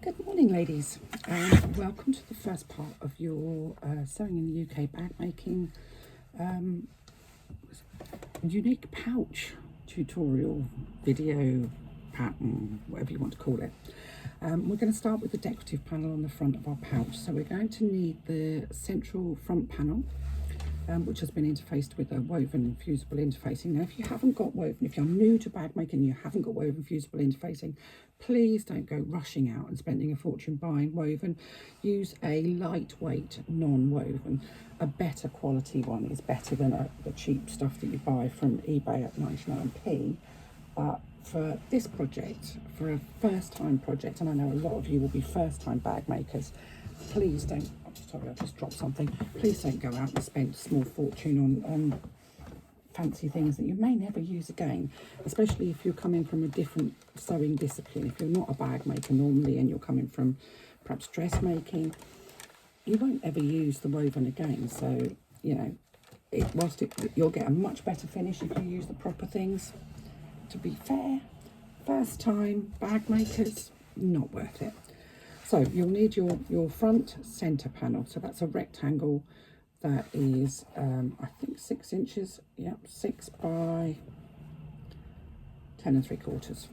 Good morning, ladies, and welcome to the first part of your Sewing in the UK bag making unique pouch tutorial video pattern, whatever you want to call it. We're going to start with the decorative panel on the front of our pouch. So we're going to need the central front panel, which has been interfaced with a woven fusible interfacing. Now, if you haven't got woven, if you're new to bag making and you haven't got woven fusible interfacing, please don't go rushing out and spending a fortune buying woven. Use a lightweight non-woven. A better quality one is better than the cheap stuff that you buy from eBay at 99p. But for this project, for a first-time project, and I know a lot of you will be first-time bag makers, please don't, sorry, I just dropped something. Please don't go out and spend a small fortune on fancy things that you may never use again, especially if you're coming from a different sewing discipline. If you're not a bag maker normally and you're coming from perhaps dressmaking, you won't ever use the woven again. So, you know, you'll get a much better finish if you use the proper things. To be fair, first time bag makers, not worth it. So you'll need your front centre panel. So that's a rectangle that is, I think 6 inches. Yep, 6 by 10 3/4.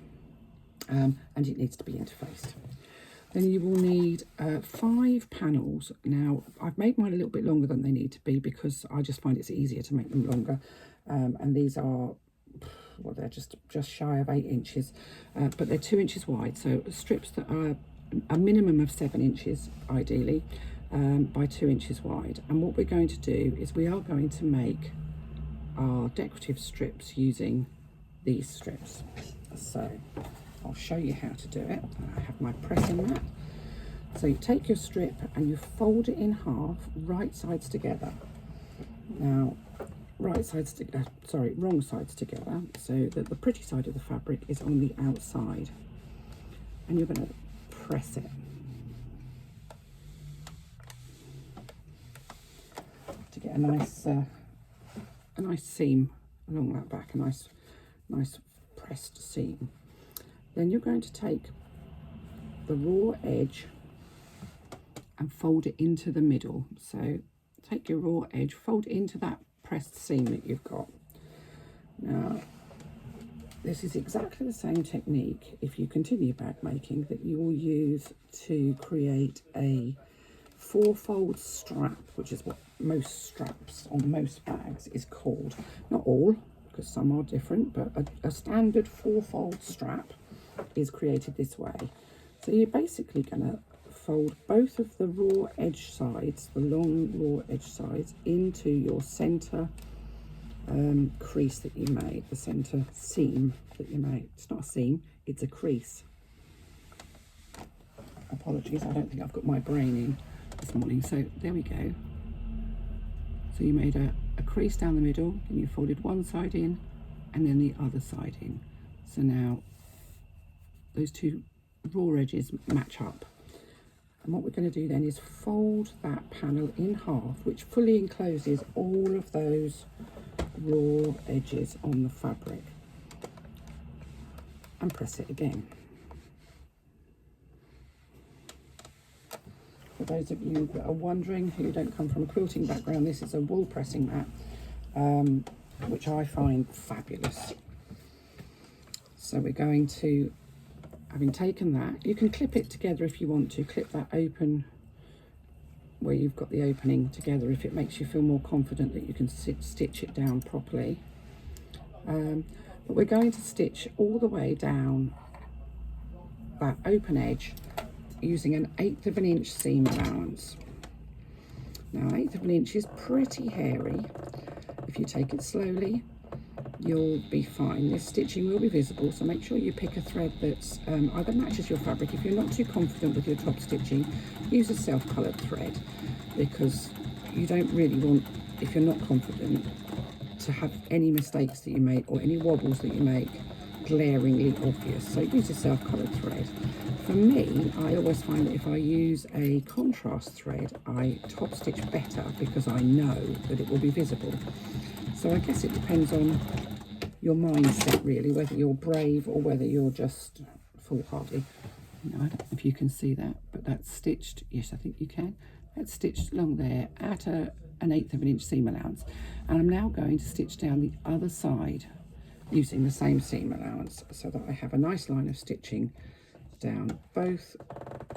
And it needs to be interfaced. Then you will need 5 panels. Now, I've made mine a little bit longer than they need to be because I just find it's easier to make them longer. And these are, well, they're just shy of 8 inches, but they're 2 inches wide. So strips that are a minimum of 7 inches, ideally, by 2 inches wide. And what we're going to do is we are going to make our decorative strips using these strips. So I'll show you how to do it. I have my pressing mat. So you take your strip and you fold it in half, right sides together. Now, wrong sides together, so that the pretty side of the fabric is on the outside. And you're going to press it to get a nice seam along that back, a nice pressed seam. Then you're going to take the raw edge and fold it into the middle. So take your raw edge, fold it into that pressed seam that you've got. Now, this is exactly the same technique, if you continue bag making, that you will use to create a 4-fold strap, which is what most straps on most bags is called. Not all, because some are different, but a standard 4-fold strap is created this way. So you're basically going to fold both of the raw edge sides, the long raw edge sides, into your center crease that you made, the center seam that you made. It's not a seam, it's a crease. Apologies, I don't think I've got my brain in this morning. So there we go. So you made a crease down the middle, and you folded one side in and then the other side in. So now those two raw edges match up. And what we're going to do then is fold that panel in half, which fully encloses all of those raw edges on the fabric, and press it again. For those of you that are wondering, who don't come from a quilting background, this is a wool pressing mat, which I find fabulous. So we're going to, having taken that, you can clip it together if you want to. Clip that open where you've got the opening together if it makes you feel more confident that you can stitch it down properly. But we're going to stitch all the way down that open edge using an 1/8 of an inch seam allowance. Now, 1/8 of an inch is pretty hairy. If you take it slowly, you'll be fine. This stitching will be visible, so make sure you pick a thread that's either matches your fabric. If you're not too confident with your top stitching, use a self-coloured thread, because you don't really want, if you're not confident, to have any mistakes that you make or any wobbles that you make glaringly obvious. So use a self-coloured thread. For me, I always find that if I use a contrast thread, I top stitch better because I know that it will be visible. So I guess it depends on your mindset, really, whether you're brave or whether you're just foolhardy. Now, I don't know if you can see that, but that's stitched. Yes, I think you can. That's stitched along there at an 1/8 of an inch seam allowance. And I'm now going to stitch down the other side using the same seam allowance so that I have a nice line of stitching down both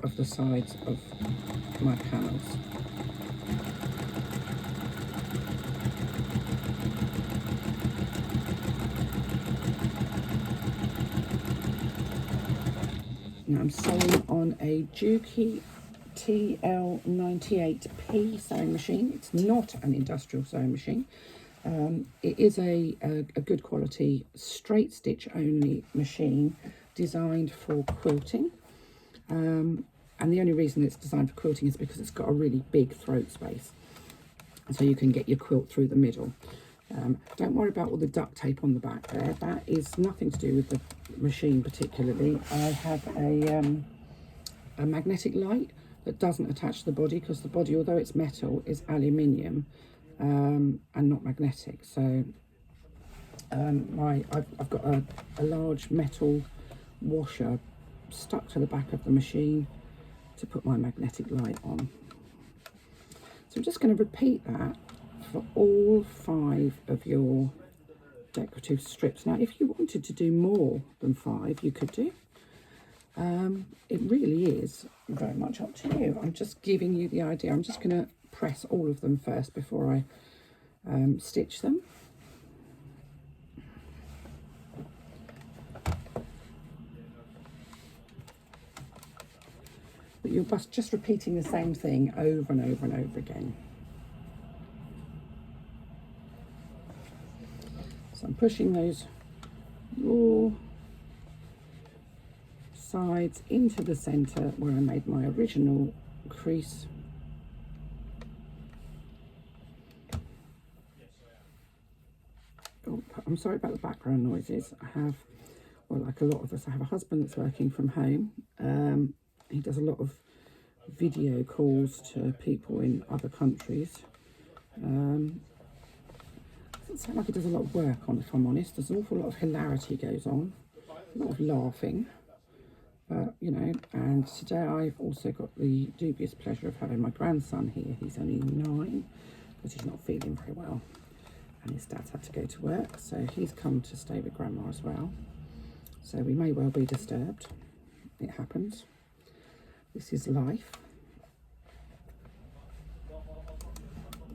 of the sides of my panels. Now I'm sewing on a Juki TL98P sewing machine. It's not an industrial sewing machine. It is a good quality straight stitch only machine designed for quilting. And the only reason it's designed for quilting is because it's got a really big throat space. So you can get your quilt through the middle. Don't worry about all the duct tape on the back there. That is nothing to do with the machine particularly. I have a magnetic light that doesn't attach to the body because the body, although it's metal, is aluminium and not magnetic. So I've got a large metal washer stuck to the back of the machine to put my magnetic light on. So I'm just going to repeat that for all 5 of your decorative strips. Now, if you wanted to do more than 5, you could do. It really is very much up to you. I'm just giving you the idea. I'm just going to press all of them first before I stitch them. But you're just repeating the same thing over and over and over again. So I'm pushing those raw sides into the center where I made my original crease. Oh, I'm sorry about the background noises. I have, well, like a lot of us, I have a husband that's working from home. He does a lot of video calls to people in other countries. Doesn't sound like he does a lot of work on, if I'm honest. There's an awful lot of hilarity goes on, a lot of laughing. You know, and today I've also got the dubious pleasure of having my grandson here. He's only 9 because he's not feeling very well and his dad's had to go to work, so he's come to stay with grandma as well. So we may well be disturbed. It happens. This is life.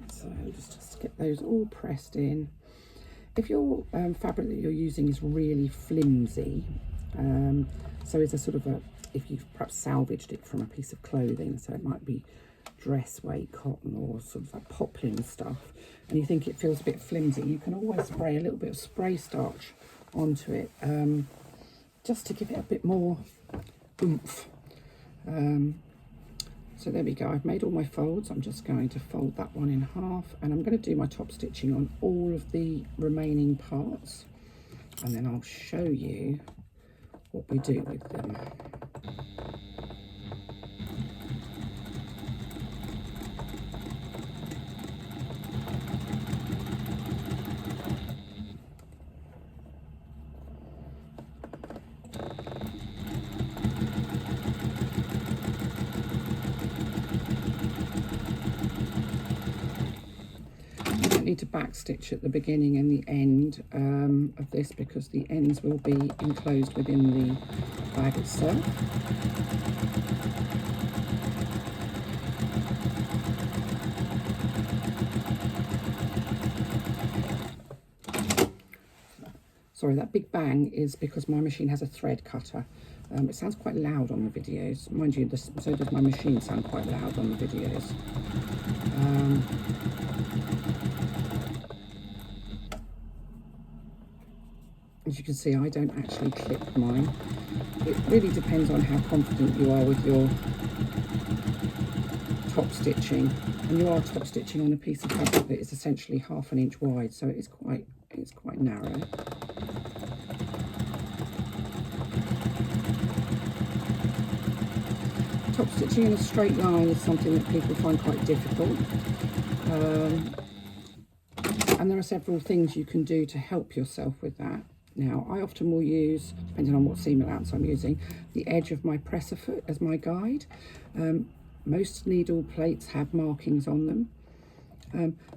So just get those all pressed in. If your fabric that you're using is really flimsy, so it's a sort of a, if you've perhaps salvaged it from a piece of clothing, so it might be dress weight cotton or sort of like poplin stuff, and you think it feels a bit flimsy, you can always spray a little bit of spray starch onto it, just to give it a bit more oomph. So there we go, I've made all my folds. I'm just going to fold that one in half, and I'm going to do my top stitching on all of the remaining parts, and then I'll show you what we do with them. Need to back stitch at the beginning and the end of this because the ends will be enclosed within the bag itself. Sorry, that big bang is because my machine has a thread cutter. It sounds quite loud on the videos. Mind you, so does my machine sound quite loud on the videos. As you can see, I don't actually clip mine. It really depends on how confident you are with your top stitching. And you are top stitching on a piece of fabric that is essentially ½ an inch wide, so it's quite narrow. Top stitching in a straight line is something that people find quite difficult. And there are several things you can do to help yourself with that. Now, I often will use, depending on what seam allowance I'm using, the edge of my presser foot as my guide. Most needle plates have markings on them,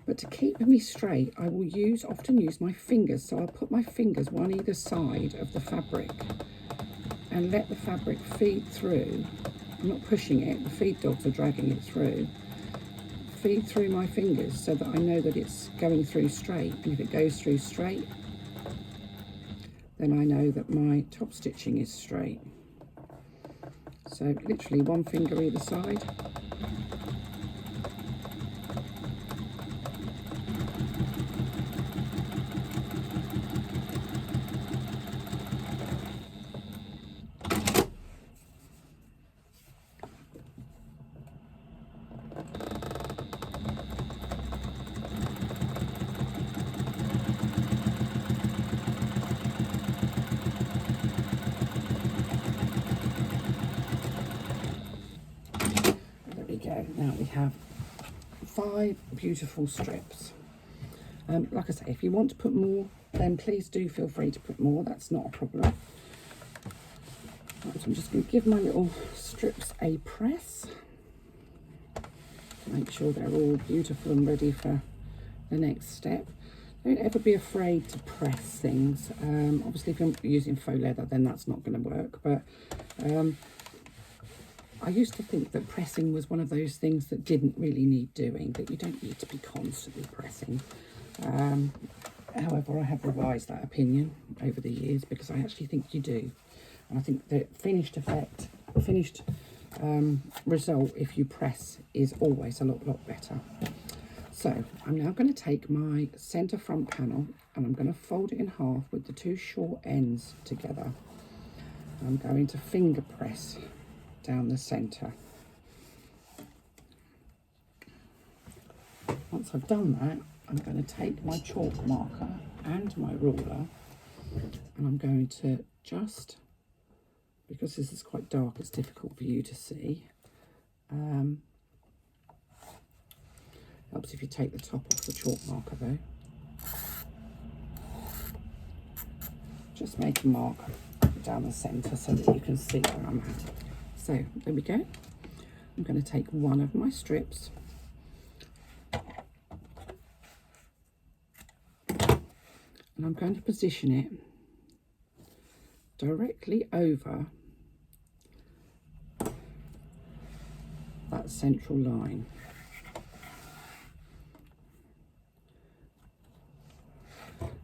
but to keep me straight, I will often use my fingers. So I'll put my fingers one either side of the fabric and let the fabric feed through. I'm not pushing it, the feed dogs are dragging it through. Feed through my fingers so that I know that it's going through straight, and if it goes through straight, then I know that my top stitching is straight. So literally one finger either side. Now we have 5 beautiful strips. Like I say, if you want to put more, then please do feel free to put more. That's not a problem. Right, so I'm just going to give my little strips a press to make sure they're all beautiful and ready for the next step. Don't ever be afraid to press things. Obviously, if you're using faux leather, then that's not going to work. But I used to think that pressing was one of those things that didn't really need doing, that you don't need to be constantly pressing. However, I have revised that opinion over the years because I actually think you do. And I think the finished result, if you press, is always a lot better. So I'm now going to take my centre front panel and I'm going to fold it in half with the 2 short ends together. I'm going to finger press down the centre. Once I've done that, I'm going to take my chalk marker and my ruler and I'm going to just, because this is quite dark, it's difficult for you to see. Helps if you take the top off the chalk marker though. Just make a mark down the centre so that you can see where I'm at. So there we go. I'm going to take one of my strips and I'm going to position it directly over that central line.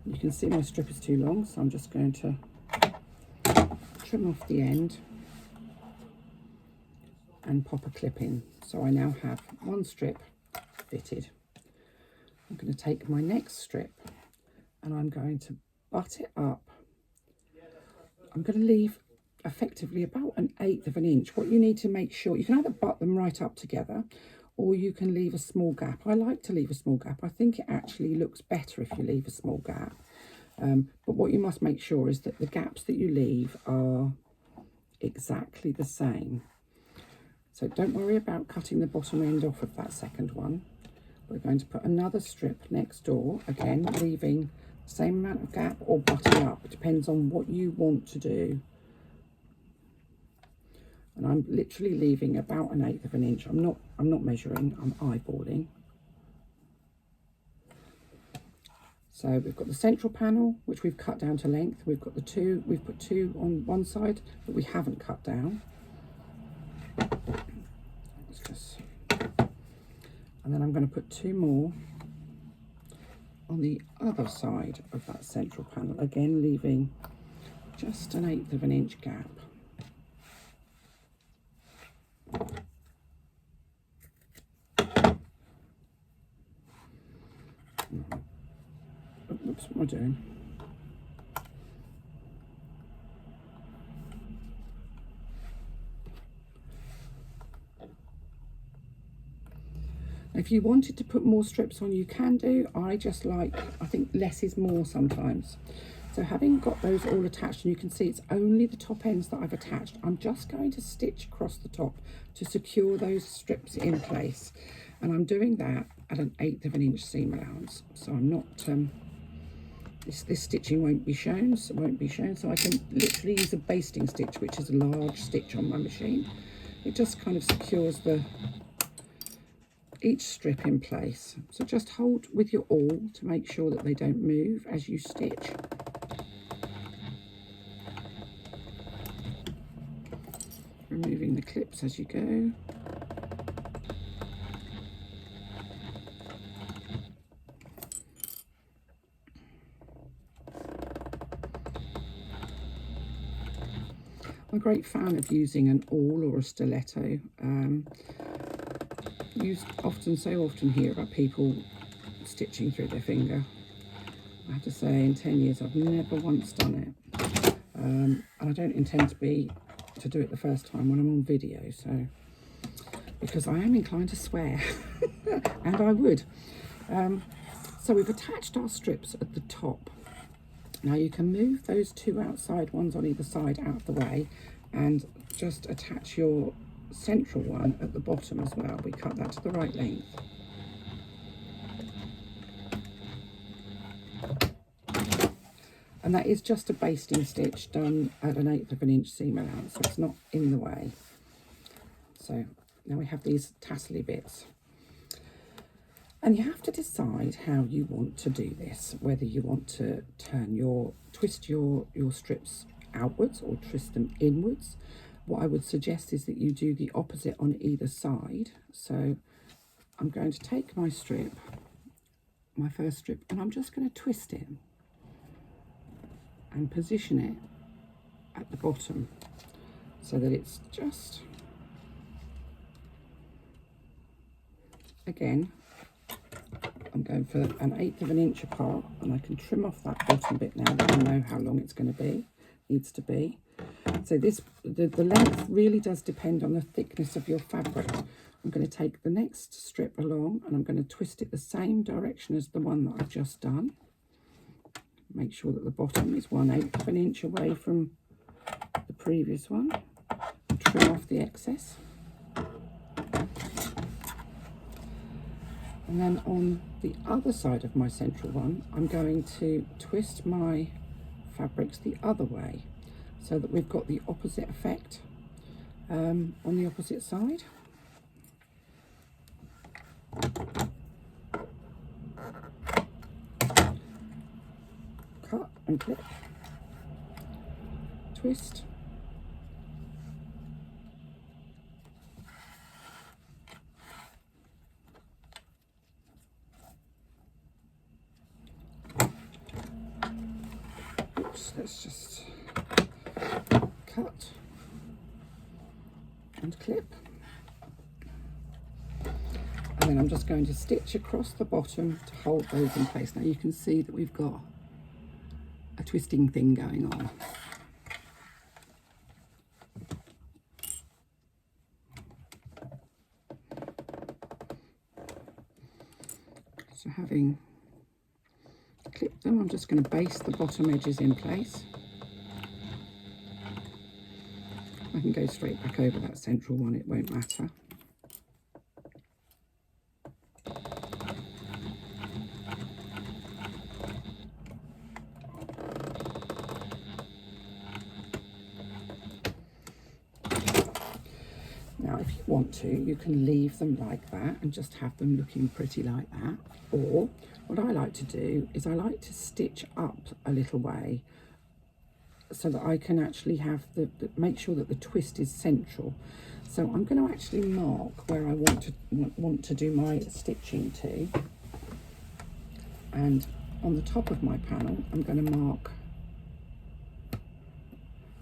You can see my strip is too long, so I'm just going to trim off the end and pop a clip in. So I now have one strip fitted. I'm going to take my next strip and I'm going to butt it up. I'm going to leave effectively about 1/8 of an inch. What you need to make sure, you can either butt them right up together or you can leave a small gap. I like to leave a small gap. I think it actually looks better if you leave a small gap. But what you must make sure is that the gaps that you leave are exactly the same. So don't worry about cutting the bottom end off of that second one. We're going to put another strip next door, again leaving the same amount of gap or butting up. It depends on what you want to do. And I'm literally leaving about 1/8 of an inch. I'm not measuring, I'm eyeballing. So we've got the central panel, which we've cut down to length. We've got we've put 2 on one side that we haven't cut down. And then I'm going to put 2 more on the other side of that central panel, again leaving just 1/8 of an inch gap. Oops, what am I doing? If you wanted to put more strips on, you can do. I think less is more sometimes. So having got those all attached, and you can see it's only the top ends that I've attached, I'm just going to stitch across the top to secure those strips in place. And I'm doing that at 1/8 of an inch seam allowance. So I'm not this stitching won't be shown, so I can literally use a basting stitch, which is a large stitch on my machine. It just kind of secures each strip in place. So just hold with your awl to make sure that they don't move as you stitch. Removing the clips as you go. I'm a great fan of using an awl or a stiletto. You so often hear about people stitching through their finger. I have to say, in 10 years, I've never once done it. And I don't intend to do it the first time when I'm on video, so, because I am inclined to swear, and I would. So we've attached our strips at the top. Now you can move those two outside ones on either side out of the way and just attach your central one at the bottom as well. We cut that to the right length. And that is just a basting stitch done at 1/8 of an inch seam allowance, so it's not in the way. So now we have these tassely bits. And you have to decide how you want to do this, whether you want to twist your strips outwards or twist them inwards. What I would suggest is that you do the opposite on either side. So I'm going to take my strip, my first strip, and I'm just going to twist it and position it at the bottom so that it's just, again, I'm going for 1/8 of an inch apart, and I can trim off that bottom bit now that I know how long it's going to be, needs to be. So the length really does depend on the thickness of your fabric. I'm going to take the next strip along and I'm going to twist it the same direction as the one that I've just done. Make sure that the bottom is 1/8 of an inch away from the previous one. Trim off the excess. And then on the other side of my central one, I'm going to twist my fabrics the other way so that we've got the opposite effect on the opposite side. Cut and clip, twist, let's just cut and clip, and then I'm just going to stitch across the bottom to hold those in place. Now you can see that we've got a twisting thing going on. So having clip them, I'm just going to baste the bottom edges in place. I can go straight back over that central one, it won't matter. Now if you want to, you can leave them like that and just have them looking pretty like that. Or what I like to do is I like to stitch up a little way so that I can actually have make sure that the twist is central. So I'm going to actually mark where I want to do my stitching to, and on the top of my panel I'm going to mark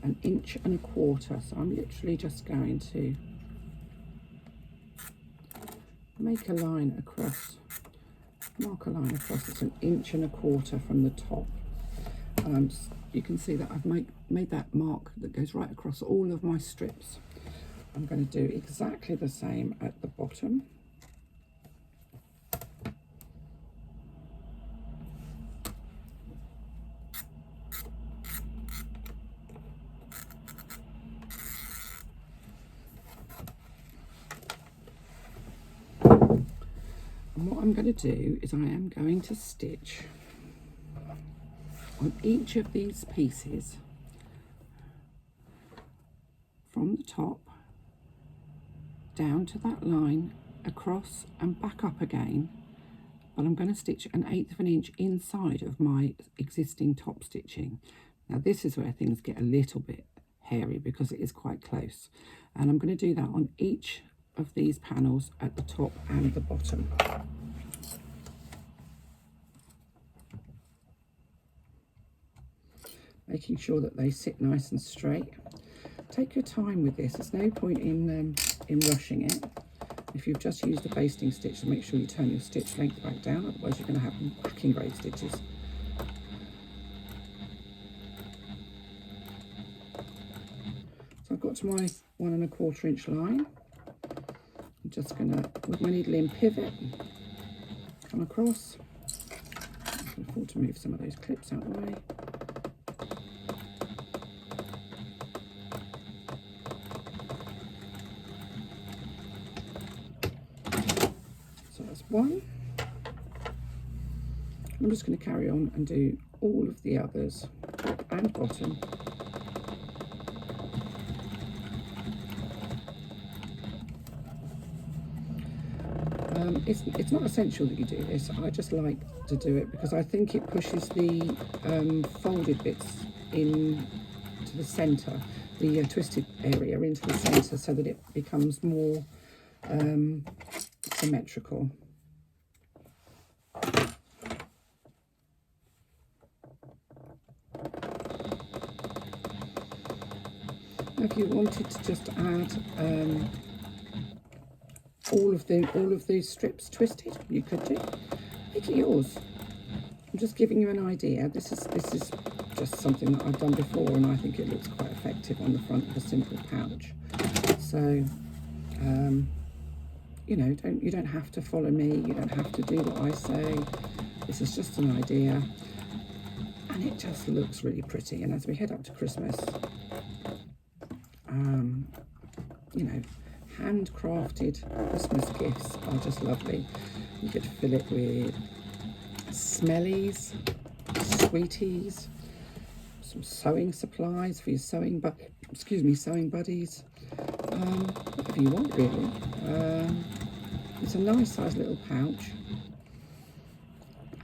1.25 inches. So I'm literally just going to make a line across, mark a line across. It's 1.25 inches from the top. You can see that I've made that mark that goes right across all of my strips. I'm going to do exactly the same at the bottom. And what I'm going to do is I am going to stitch on each of these pieces from the top down to that line, across and back up again, but I'm going to stitch 1/8 of an inch inside of my existing top stitching. Now this is where things get a little bit hairy because it is quite close, and I'm going to do that on each of these panels at the top and the bottom. Making sure that they sit nice and straight. Take your time with this. There's no point in rushing it. If you've just used a basting stitch, so make sure you turn your stitch length back down, otherwise you're going to have whacking grade stitches. So I've got to my 1 1/4 inch line. I'm just going to, with my needle in pivot, come across. I can afford to move some of those clips out of the way. So that's one. I'm just going to carry on and do all of the others, top and bottom. It's not essential that you do this. I just like to do it because I think it pushes the folded bits in to the centre, the twisted area into the centre, so that it becomes more symmetrical. If you wanted to just add all of these strips twisted, you could do. Make it yours. I'm just giving you an idea. This is just something that I've done before, and I think it looks quite effective on the front of a simple pouch. So you know, you don't have to follow me, you don't have to do what I say. This is just an idea, and it just looks really pretty. And as we head up to Christmas, you know, handcrafted Christmas gifts are just lovely. You could fill it with smellies, sweeties, some sewing supplies for your sewing buddies, whatever you want really. It's a nice size little pouch,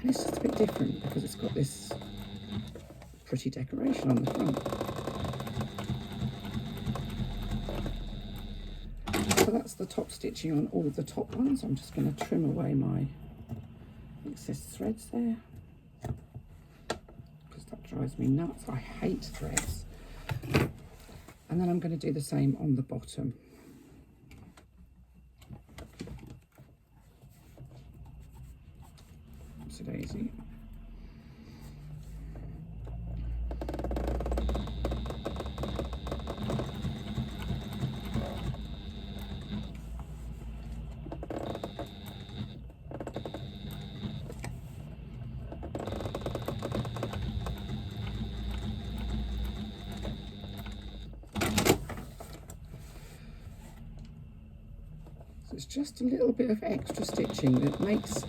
and it's just a bit different because it's got this pretty decoration on the front. So that's the top stitching on all of the top ones. I'm just going to trim away my excess threads there because that drives me nuts. I hate threads. And then I'm going to do the same on the bottom. So daisy. It's just a little bit of extra stitching that makes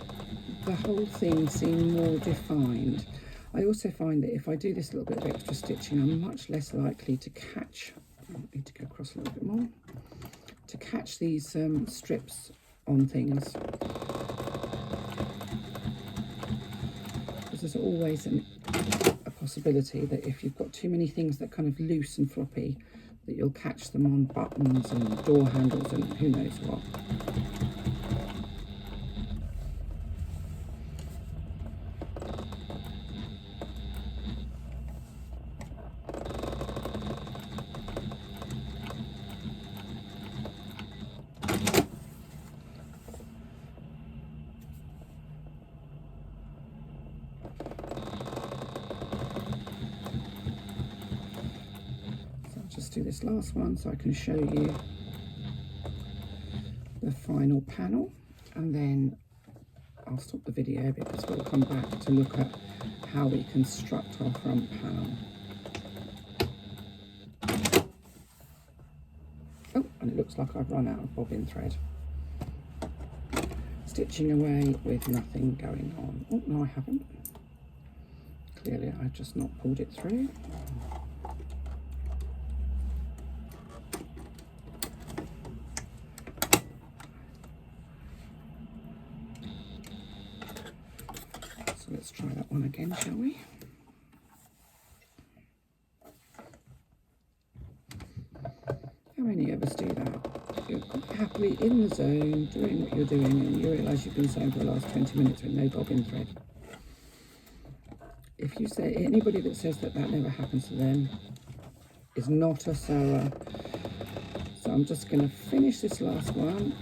the whole thing seem more defined. I also find that if I do this little bit of extra stitching, I'm much less likely to catch, I need to go across a little bit more, to catch these strips on things. Because there's always a possibility that if you've got too many things that kind of loose and floppy, that you'll catch them on buttons and door handles and who knows what. Do this last one so I can show you the final panel, and then I'll stop the video because we'll come back to look at how we construct our front panel. Oh, and it looks like I've run out of bobbin thread. Stitching away with nothing going on. Oh, no, I haven't. clearly I've just not pulled it through. So let's try that one again, shall we? How many of us do that? You're happily in the zone, doing what you're doing, and you realise you've been sewing for the last 20 minutes with no bobbin thread. If you say, anybody that says that that never happens to them is not a sewer. So I'm just going to finish this last one,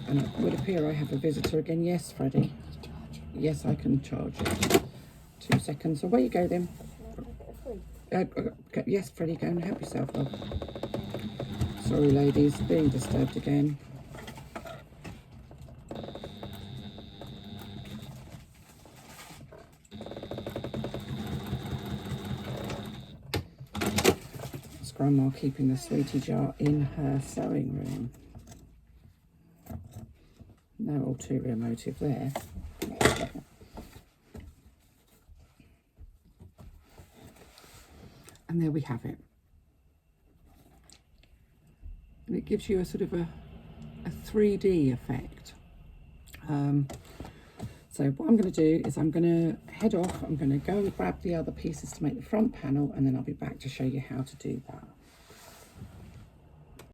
and it would appear I have a visitor again. Yes, Freddie. Yes, I can charge it. 2 seconds. Away you go then. Yes, Freddie, go and help yourself, love. Sorry, ladies, being disturbed again. It's Grandma keeping the sweetie jar in her sewing room. No ulterior motive there. And there we have it. And it gives you a sort of a 3D effect. So what I'm going to do is I'm going to head off. I'm going to go and grab the other pieces to make the front panel, and then I'll be back to show you how to do that.